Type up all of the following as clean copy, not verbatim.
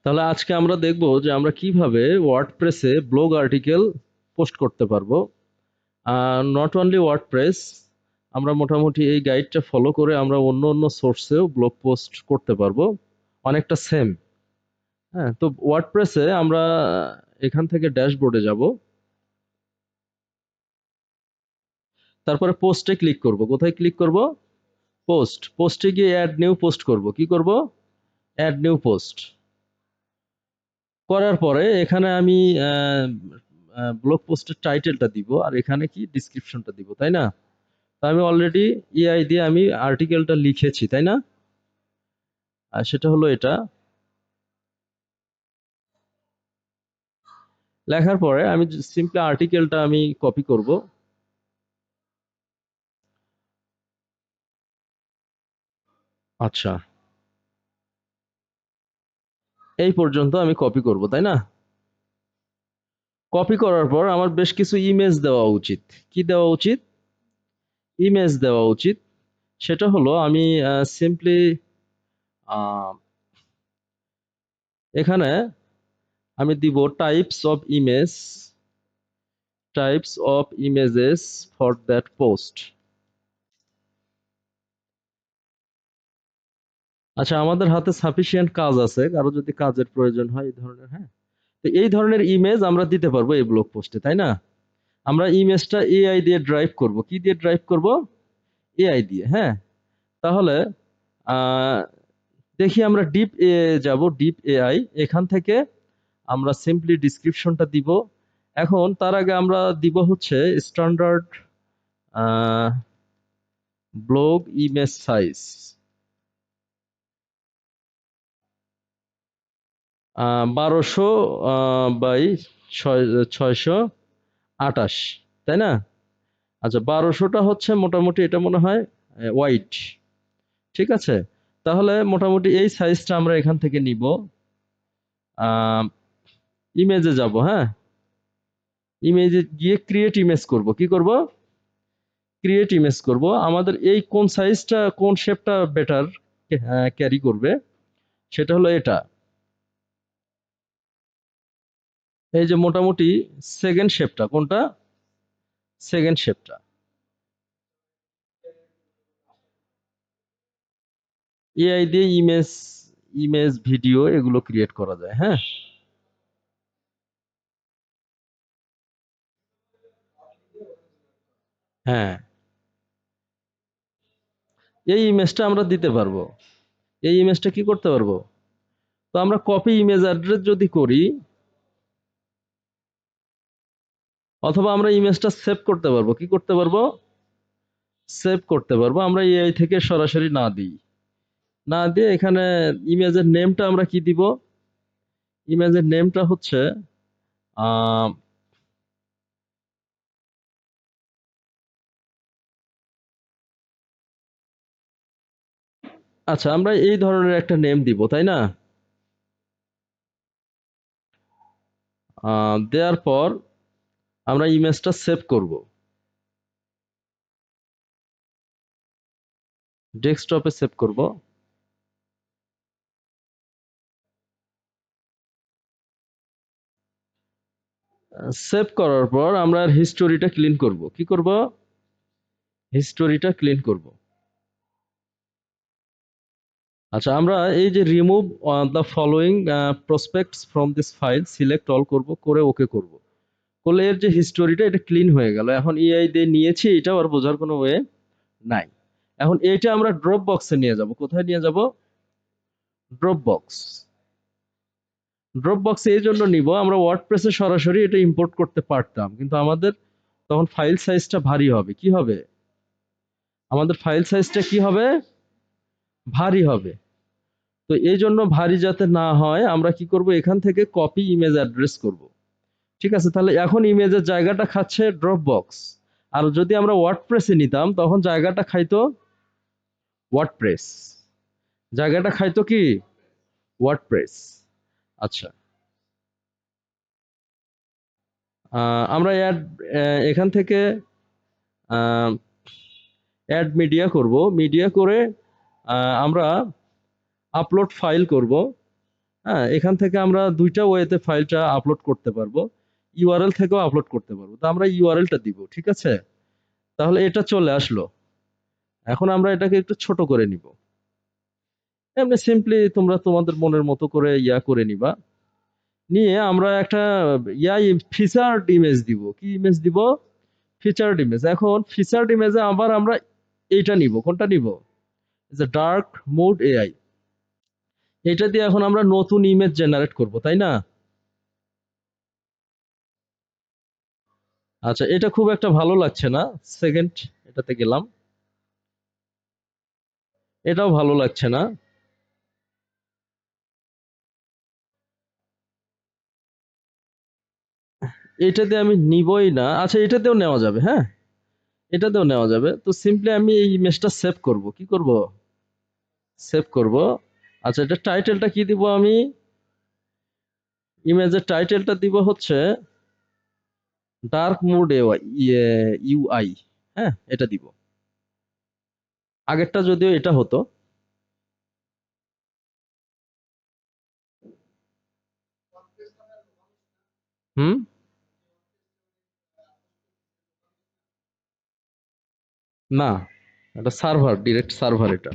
তাহলে আজকে আমরা দেখব যে আমরা কিভাবে ওয়ার্ডপ্রেসে ব্লগ আর্টিকেল পোস্ট করতে পারবো। নট অনলি ওয়ার্ডপ্রেস, আমরা মোটামুটি এই গাইডটা ফলো করে আমরা অন্য অন্য সোর্সেও ব্লগ পোস্ট করতে পারবো, অনেকটা সেম। হ্যাঁ, তো ওয়ার্ডপ্রেসে আমরা এখান থেকে ড্যাশবোর্ডে যাব, তারপরে পোস্টে ক্লিক করব। কোথায় ক্লিক করব? পোস্টে গিয়ে অ্যাড নিউ পোস্ট করব। কি করব? অ্যাড নিউ পোস্ট করার পরে এখানে আমি ব্লগ পোস্টের টাইটেলটা দিব, আর এখানে কি ডিসক্রিপশনটা দিব, তাই না? তো আমি অলরেডি এআই দিয়ে আমি আর্টিকেলটা লিখেছি, তাই না? আর সেটা হলো এটা। লেখার পরে আমি সিম্পলি আর্টিকেলটা আমি কপি করব। আচ্ছা, এই পর্যন্ত আমি কপি করব, তাই না? কপি করার পর আমার বেশ কিছু ইমেজ দেওয়া উচিত। কি দেওয়া উচিত? ইমেজ দেওয়া উচিত। সেটা হলো আমি সিম্পলি এখানে আমি দিব types of images for that post. আচ্ছা, আমাদের হাতে সাফিসিয়েন্ট কাজ আছে, কারো যদি কাজের প্রয়োজন হয় এই ধরনের, হ্যাঁ, তো এই ধরনের ইমেজ আমরা দিতে পারবো এই ব্লগ পোস্টে, তাই না? আমরা ইমেজটা এআই দিয়ে ড্রাইভ করব। কি দিয়ে ড্রাইভ করব? এআই দিয়ে, হ্যাঁ। তাহলে আহ, দেখি আমরা ডিপ এ যাব, ডিপ এআই, এখান থেকে আমরা সিম্পলি ডিসক্রিপশনটা দিব। এখন তার আগে আমরা দিব হচ্ছে standard blog image size 1200 by 628, তাই না? আচ্ছা, 1200টা হচ্ছে মোটামুটি, এটা মনে হয় ওয়াইড। ঠিক আছে, তাহলে মোটামুটি এই সাইজটা আমরা এখান থেকে নিব। ইমেজে যাব, হ্যাঁ, ইমেজে গিয়ে ক্রিয়েট ইমেজ করব। কি করব? ক্রিয়েট ইমেজ করব। আমাদের এই কোন সাইজটা, কোন শেপটা বেটার ক্যারি করবে, সেটা হলো এটা। এই যে মোটামুটি সেকেন্ড শেপটা, কোনটা? সেকেন্ড শেপটা। এআই দিয়ে ইমেজ ইমেজ ভিডিও এগুলো ক্রিয়েট করা যায়, হ্যাঁ। হ্যাঁ, এই ইমেজটা আমরা দিতে পারবো। এই ইমেজটা কি করতে পারবো? তো আমরা কপি ইমেজ অ্যাড্রেস যদি করি, অথবা আমরা ইমেজটা সেভ করতে পারবো। কি করতে পারবো? সেভ করতে পারবো। আমরা এআই থেকে সরাসরি না দিই, না দিয়ে এখানে ইমেজের নেমটা আমরা কি দিব? ইমেজের নেমটা হচ্ছে আহ, আচ্ছা, আমরা এই ধরনের একটা নেম দিব, তাই না? দেওয়ার পর আমরা ইমেজটা সেভ করব, ডেস্কটপে সেভ করব। সেভ করার পর আমরা হিস্টোরিটা ক্লিন করব। কি করব? হিস্টোরিটা ক্লিন করব। আচ্ছা, আমরা এই যে remove the following prospects from this file, select all করব, করে ওকে করব। করলে এর যে হিস্টোরিটা এটা ক্লিন হয়ে গেল। এখন এআই দিয়ে নিয়েছি, এটাও আর বোঝার কোনো ওয়ে নাই। এখন এইটা আমরা ড্রপ বক্সে নিয়ে যাব। কোথায় নিয়ে যাব? Drop box. ড্রপ বক্সে এই জন্য নিব, আমরা ওয়ার্ডপ্রেসে সরাসরি এটা ইম্পোর্ট করতে পারতাম, কিন্তু আমাদের তখন ফাইল সাইজটা ভারী হবে। কি হবে? আমাদের ফাইল সাইজটা কি হবে? ভারী হবে। তো এই জন্য ভারী যাতে না হয়, আমরা কি করব? এখান থেকে কপি ইমেজ অ্যাড্রেস করব। ঠিক আছে, তাহলে এখন ইমেজের জায়গাটা খাচ্ছে ড্রপ বক্স। আর যদি আমরা ওয়ার্ডপ্রেসে নিতাম তখন জায়গাটা খাইতো ওয়ার্ডপ্রেস। জায়গাটা খাইতো কি? ওয়ার্ডপ্রেস। আচ্ছা, আমরা এখান থেকে অ্যাড মিডিয়া করব। মিডিয়া করে আমরা আপলোড ফাইল করব। হ্যাঁ, এখান থেকে আমরা দুইটা ওয়েতে ফাইলটা আপলোড করতে পারবো, ইউআরএল থেকেও আপলোড করতে পারবো। তো আমরা ইউআরএলটা দিব, ঠিক আছে? তাহলে এটা চলে আসলো। এখন আমরা এটাকে একটু ছোট করে নিব। এমনি সিম্পলি তোমরা তোমাদের মনের মতো করে করে নিবা। নিয়ে আমরা একটা ফিচার্ড ইমেজ দিব। কি ইমেজ দিব? Featured image. এখন ফিচার্ড ইমেজে আবার আমরা এইটা নিব। কোনটা নিব? যে ডার্ক মোড এআই। এটা দিয়ে এখন আমরা নতুন ইমেজ জেনারেট করব, তাই না? আচ্ছা, এটা খুব একটা ভালো লাগছে না। সেকেন্ড এটাতে গেলাম। এটাও ভালো লাগছে না। এটাতে আমি নিবই না। আচ্ছা, এটাতেও নেওয়া যাবে, হ্যাঁ? এটাতেও নেওয়া যাবে। তো সিম্পলি আমি এই ইমেজটা সেভ করব। কি করব? সেভ করব। আচ্ছা, এটা টাইটেলটা কি দিব আমি? ইমেজের টাইটেলটা দিব হচ্ছে ডার্ক মোড ইউআই। হ্যাঁ, এটা দিব। আগেরটা যদিও এটা হতো। হুম? না, এটা সার্ভার, ডিরেক্ট সার্ভার এটা।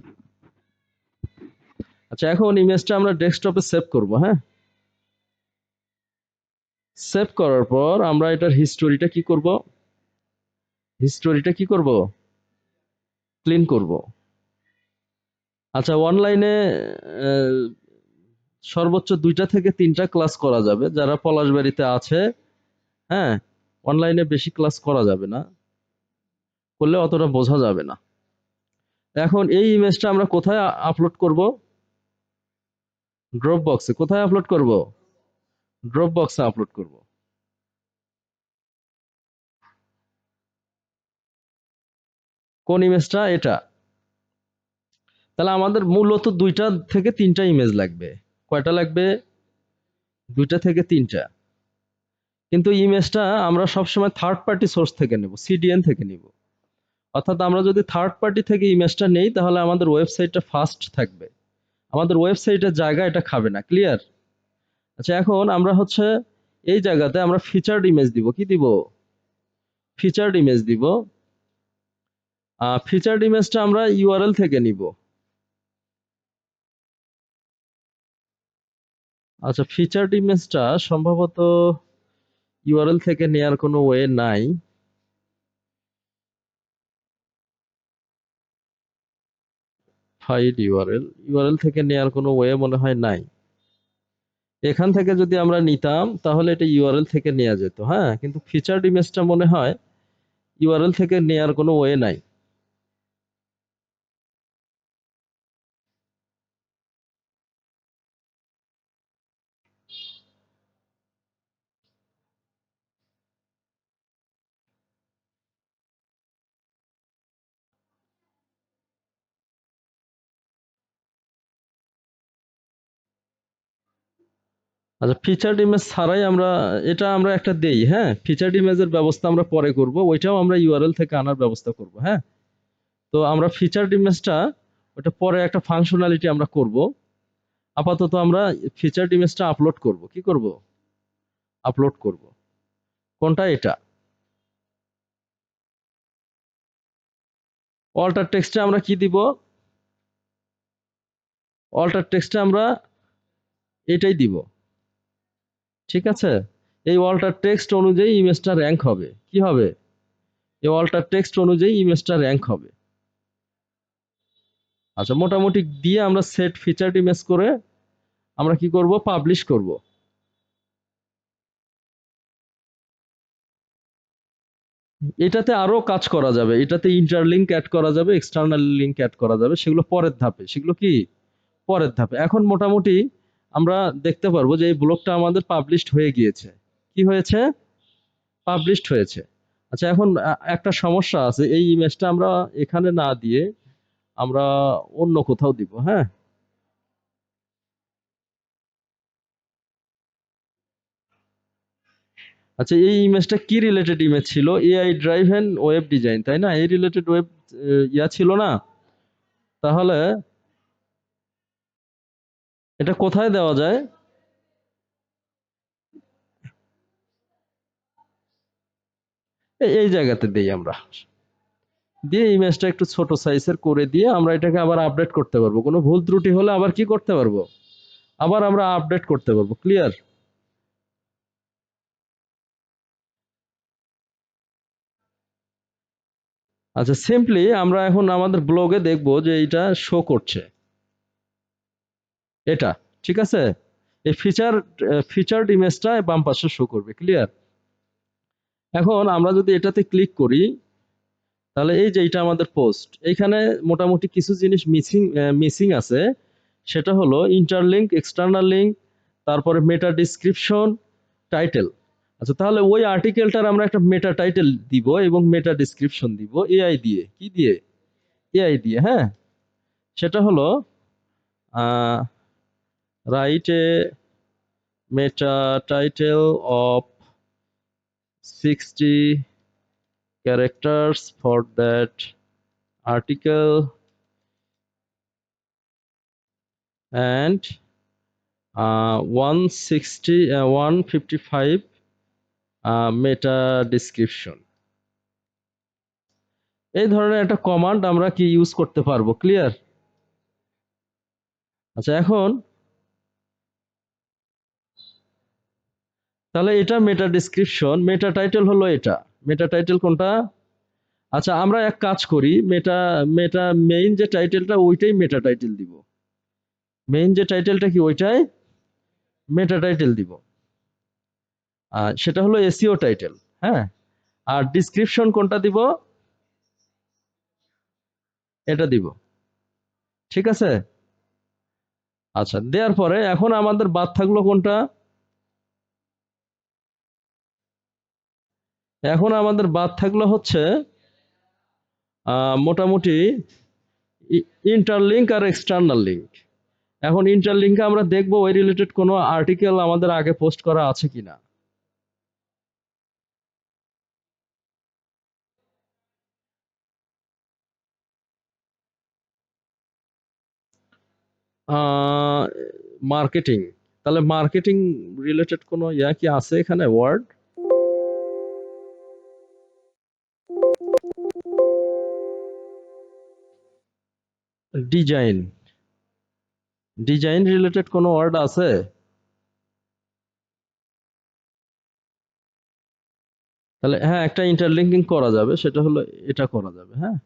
আচ্ছা, এখন ইমেজটা আমরা ডেস্কটপে সেভ করব, হ্যাঁ? সেভ করার পর আমরা এটার হিস্টোরিটা কি করব? হিস্টোরিটা কি করব? ক্লিন করব। আচ্ছা, অনলাইনে সর্বোচ্চ 2টা থেকে 3টা ক্লাস করা যাবে। যারা পলাশবাড়িতে আছে, হ্যাঁ, অনলাইনে বেশি ক্লাস করা যাবে না। করলে অতটা বোঝা যাবে না। এখন এই ইমেজটা আমরা কোথায় আপলোড করব? ড্রপ বক্সে। কোথায় আপলোড করব? ড্রপ বক্সে আপলোড করব। কোন ইমেজটা? এটা। তাহলে আমাদের মূলত 2টা থেকে 3টা ইমেজ লাগবে। কয়টা লাগবে? 2টা থেকে 3টা। কিন্তু ইমেজটা আমরা সবসময় থার্ড পার্টি সোর্স থেকে নেব, সিডিএন থেকে নিব। অর্থাৎ আমরা যদি থার্ড পার্টি থেকে ইমেজটা নেই তাহলে আমাদের ওয়েবসাইটটা ফাস্ট থাকবে। আমাদের ওয়েবসাইটের জায়গা এটা খাবে না। ক্লিয়ার? আচ্ছা, এখন আমরা হচ্ছে এই জায়গাতে আমরা ফিচার্ড ইমেজ দিব। কি দিব? ফিচার্ড ইমেজ দিব। ফিচার্ড ইমেজটা আমরা ইউআরএল থেকে নিব। আচ্ছা, ফিচার্ড ইমেজটা সম্ভবত ইউআরএল থেকে নেয়ার কোনো ওয়ে নাই। ফাইল ইউআরএল, ইউআরএল থেকে নেয়ার কোনো ওয়ে মনে হয় নাই। এখান থেকে যদি আমরা নিতাম তাহলে এটা ইউআরএল থেকে নেওয়া যেত, হ্যাঁ? কিন্তু ফিচার্ড ইমেজটা মনে হয় ইউআরএল থেকে নেয়ার কোনো ওয়ে নাই। আচ্ছা, ফিচার্ড ইমেজ ছাড়াই আমরা এটা আমরা একটা দেই, হ্যাঁ? ফিচার্ড ইমেজের ব্যবস্থা আমরা পরে করব, ওইটাও আমরা ইউআরএল থেকে আনার ব্যবস্থা করব, হ্যাঁ? তো আমরা ফিচার্ড ইমেজটা ওটা পরে একটা ফাংশনালিটি আমরা করব। আপাতত আমরা ফিচার্ড ইমেজটা আপলোড করব। কি করব? আপলোড করব। কোনটা? এটা। অল্টার টেক্সটে আমরা কি দিব? অল্টার টেক্সটে আমরা এটাই দিব। ঠিক আছে? এই অল্টার টেক্সট অনুযায়ী ইমেজটা র‍্যাঙ্ক হবে। কি হবে? এই অল্টার টেক্সট অনুযায়ী ইমেজটা র‍্যাঙ্ক হবে। আচ্ছা, মোটামুটি দিয়ে আমরা সেট ফিচার্ড ইমেজ করে আমরা কি করব? পাবলিশ করব। এটাতে আরো কাজ করা যাবে। এটাতে ইন্টারলিংক অ্যাড করা যাবে, এক্সটার্নাল লিংক অ্যাড করা যাবে। সেগুলো পরের ধাপে। সেগুলো কি? পরের ধাপে। এখন মোটামুটি আমরা দেখতে পারবো যে এই ব্লগটা আমাদের পাবলিশড হয়ে গিয়েছে। কি হয়েছে? পাবলিশড হয়েছে। আচ্ছা, এখন একটা সমস্যা আছে। এই ইমেজটা আমরা এখানে না দিয়ে আমরা অন্য কোথাও দিব, হ্যাঁ? আচ্ছা, এই ইমেজটা কি রিলেটেড ইমেজ ছিল? এআই ড্রাইভেন ওয়েব ডিজাইন, তাই না? এই রিলেটেড ওয়েব ছিল না? তাহলে এটা কোথায় দেওয়া যায়? এই জায়গাতে দেই আমরা, দিয়ে ইমেজটা একটু ছোট সাইজের করে দিয়ে আমরা এটাকে আবার আপডেট করতে পারবো। কোনো ভুল ত্রুটি হলে আবার কি করতে পারবো, আবার আমরা আপডেট করতে পারবো। ক্লিয়ার? আচ্ছা, সিম্পলি আমরা এখন আমাদের ব্লগে দেখবো যে এটা শো করছে, এটা ঠিক আছে। এই ফিচার্ড ইমেজটা বাম পাশে শো করবে। ক্লিয়ার? এখন আমরা যদি এটাতে ক্লিক করি, তাহলে এই যে এটা আমাদের পোস্ট, এইখানে মোটামুটি কিছু জিনিস মিসিং আছে। সেটা হলো ইন্টারলিঙ্ক, এক্সটার্নাল লিঙ্ক, তারপরে মেটা ডিসক্রিপশন, টাইটেল। আচ্ছা, তাহলে ওই আর্টিকেলটার আমরা একটা মেটা টাইটেল দিব এবং মেটা ডিসক্রিপশন দিব এআই দিয়ে। কি দিয়ে? এআই দিয়ে। হ্যাঁ, সেটা হলো write a meta title of 60 characters for that article and 155 meta description. এই ধরনের একটা কমান্ড আমরা কি ইউজ করতে পারবো। ক্লিয়ার? আচ্ছা, এখন তাহলে এটা মেটা ডিসক্রিপশন, মেটা টাইটেল হলো এটা। মেটা টাইটেল কোনটা? আচ্ছা, আমরা এক কাজ করি, মেটা মেটা মেইন যে টাইটেলটা ওইটাই মেটা টাইটেল দিব। মেইন যে টাইটেলটা কি ওইটাই মেটা টাইটেল দিব। সেটা হলো এসইও টাইটেল। হ্যাঁ, আর ডিসক্রিপশন কোনটা দিব? এটা দিব। ঠিক আছে? আচ্ছা, দেওয়ার পরে এখন আমাদের বাদ থাকলো কোনটা? এখন আমাদের বাদ থাকলো হচ্ছে মোটামুটি ইন্টারলিঙ্ক আর এক্সটার্নাল লিঙ্ক। এখন ইন্টারলিঙ্কে আমরা দেখবো ওই রিলেটেড কোনো আর্টিকেল আমাদের আগে পোস্ট করা আছে কিনা। মার্কেটিং, তাহলে মার্কেটিং রিলেটেড কোনো ইয়া কি আছে এখানে ওয়ার্ড? ডিজাইন, ডিজাইন রিলেটেড কোনো ওয়ার্ড আছে? তাহলে হ্যাঁ, একটা ইন্টারলিঙ্কিং করা যাবে, সেটা হলো এটা করা যাবে। হ্যাঁ,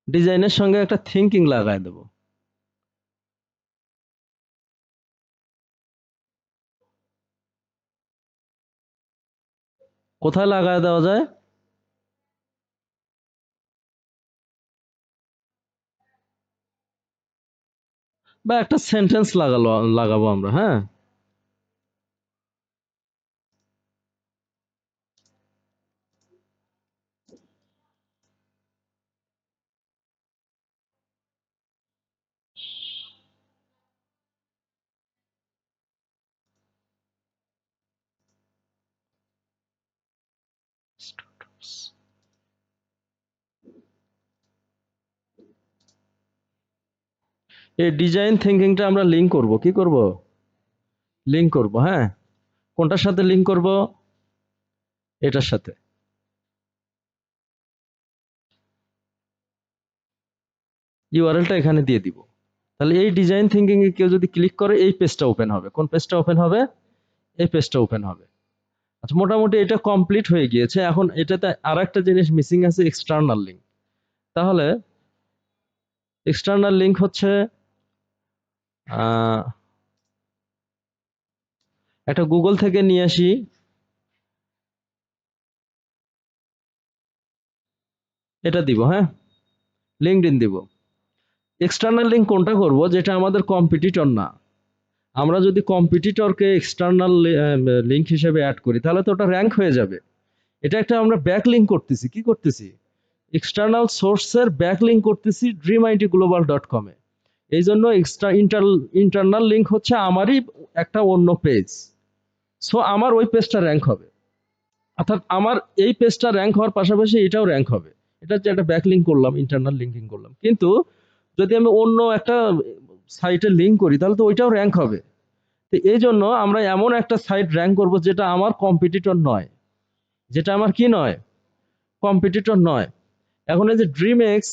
ডিজাইনের সঙ্গে একটা থিঙ্কিং লাগাই দেবো। কোথায় লাগায় দেওয়া যায়? বা একটা সেন্টেন্স লাগাবো আমরা। হ্যাঁ, এই ডিজাইন থিঙ্কিংটা আমরা লিঙ্ক করব। কি করব? লিঙ্ক করব। হ্যাঁ, কোনটার সাথে লিঙ্ক করব? এটার সাথে। ইউআরএলটা এখানে দিয়ে দিব। তাহলে এই ডিজাইন থিঙ্কিং এ কেউ যদি ক্লিক করে এই পেজটা ওপেন হবে। কোন পেজটা ওপেন হবে? এই পেজটা ওপেন হবে। আচ্ছা, মোটামুটি এটা কমপ্লিট হয়ে গিয়েছে। এখন এটাতে আর একটা জিনিস মিসিং আছে, এক্সটার্নাল লিঙ্ক। তাহলে এক্সটার্নাল লিঙ্ক হচ্ছে একটা গুগল থেকে নিয়ে আসি। এটা দিব। হ্যাঁ, লিঙ্কডইন দিব। এক্সটার্নাল লিঙ্ক কোনটা করব? যেটা আমাদের কম্পিটিটর না। আমরা যদি কম্পিটিটরকে এক্সটার্নাল লিঙ্ক হিসেবে অ্যাড করি তাহলে তো ওটা র্যাঙ্ক হয়ে যাবে। এটা একটা আমরা ব্যাক লিঙ্ক করতেছি। কি করতেছি? এক্সটার্নাল সোর্সের ব্যাক লিঙ্ক করতেছি dreamITglobal.com এ। এই জন্য ইন্টারনাল লিঙ্ক হচ্ছে আমারই একটা অন্য পেজ। সো আমার ওই পেজটা র্যাঙ্ক হবে, অর্থাৎ আমার এই পেজটা র্যাঙ্ক হওয়ার পাশাপাশি এটাও র্যাঙ্ক হবে। এটা যে একটা ব্যাকলিঙ্ক করলাম, ইন্টারনাল লিঙ্কিং করলাম, কিন্তু যদি আমি অন্য একটা সাইটে লিঙ্ক করি তাহলে তো ওইটাও র্যাঙ্ক হবে। তো এই জন্য আমরা এমন একটা সাইট র্যাঙ্ক করব যেটা আমার কম্পিটিটর নয়, যেটা আমার কি নয়, কম্পিটিটর নয়। এখন এই যে ড্রিম এক্স,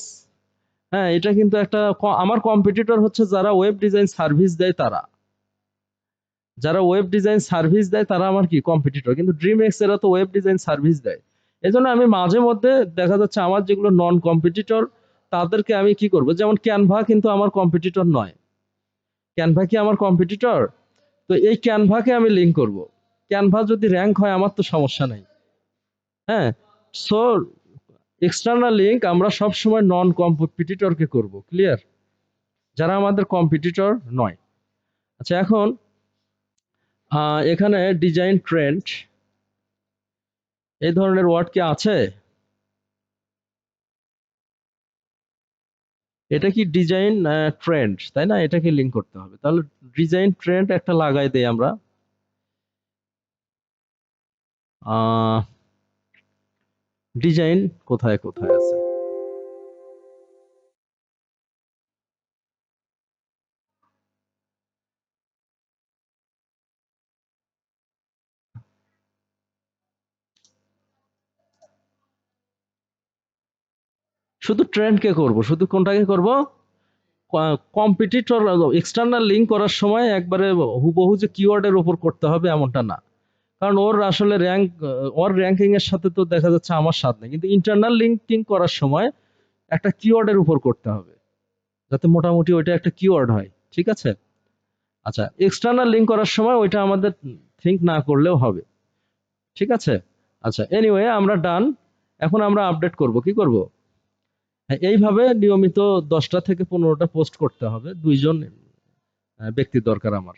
হ্যাঁ, এটা কিন্তু একটা আমার কম্পিটিটর হচ্ছে যারা ওয়েব ডিজাইন সার্ভিস দেয়, তারা যারা ওয়েব ডিজাইন সার্ভিস দেয় তারা আমার কি কম্পিটিটর, কিন্তু ড্রিম এক্স এরা তো ওয়েব ডিজাইন সার্ভিস দেয়। এজন্য আমি মাঝে মধ্যে দেখা যাচ্ছে আমার যেগুলো নন কম্পিটিটর তাদেরকে আমি কি করব, যেমন ক্যানভা কিন্তু আমার কম্পিটিটর নয়। ক্যানভা কি আমার কম্পিটিটর? তো এই ক্যানভাকে আমি লিঙ্ক করব। ক্যানভা যদি র্যাঙ্ক হয় আমার তো সমস্যা নাই। হ্যাঁ, সো এক্সটার্নাল লিঙ্ক আমরা সব সময় নন কম্পিটিটরকে করব, ক্লিয়ার, যারা আমাদের কম্পিটিটর নয়। আচ্ছা, এখন এখানে ডিজাইন ট্রেন্ড এই ধরনের ওয়ার্ড কি আছে? এটা কি ডিজাইন ট্রেন্ড, তাই না? এটাকে লিঙ্ক করতে হবে, তাহলে ডিজাইন ট্রেন্ড একটা লাগাই দেই আমরা। ডিজাইন কোথায় কোথায় আছে? শুধু ট্রেন্ডকে করব, শুধু কোনটাকে করব? কম্পিটিটর এক্সটার্নাল লিঙ্ক করার সময় একবারে হুবহু যে কিওয়ার্ডের উপর করতে হবে এমনটা না, কারণ ওর আসলে র্যাঙ্ক, ওর র্যাঙ্কিং এর সাথে তো দেখা যাচ্ছে আমার সাথ নেই, কিন্তু ইন্টারনাল লিঙ্কিং করার সময় একটা কিওয়ার্ডের উপর করতে হবে যাতে মোটামুটি ওইটা একটা কিওয়ার্ড হয়, ঠিক আছে? আচ্ছা, এক্সটার্নাল লিঙ্ক করার সময় ওইটা আমাদের থিঙ্ক না করলেও হবে, ঠিক আছে? আচ্ছা, এনিওয়ে আমরা ডান। এখন আমরা আপডেট করব, কি করব? হ্যাঁ, এইভাবে নিয়মিত 10টা থেকে 15টা পোস্ট করতে হবে, 2জন ব্যক্তির দরকার আমার।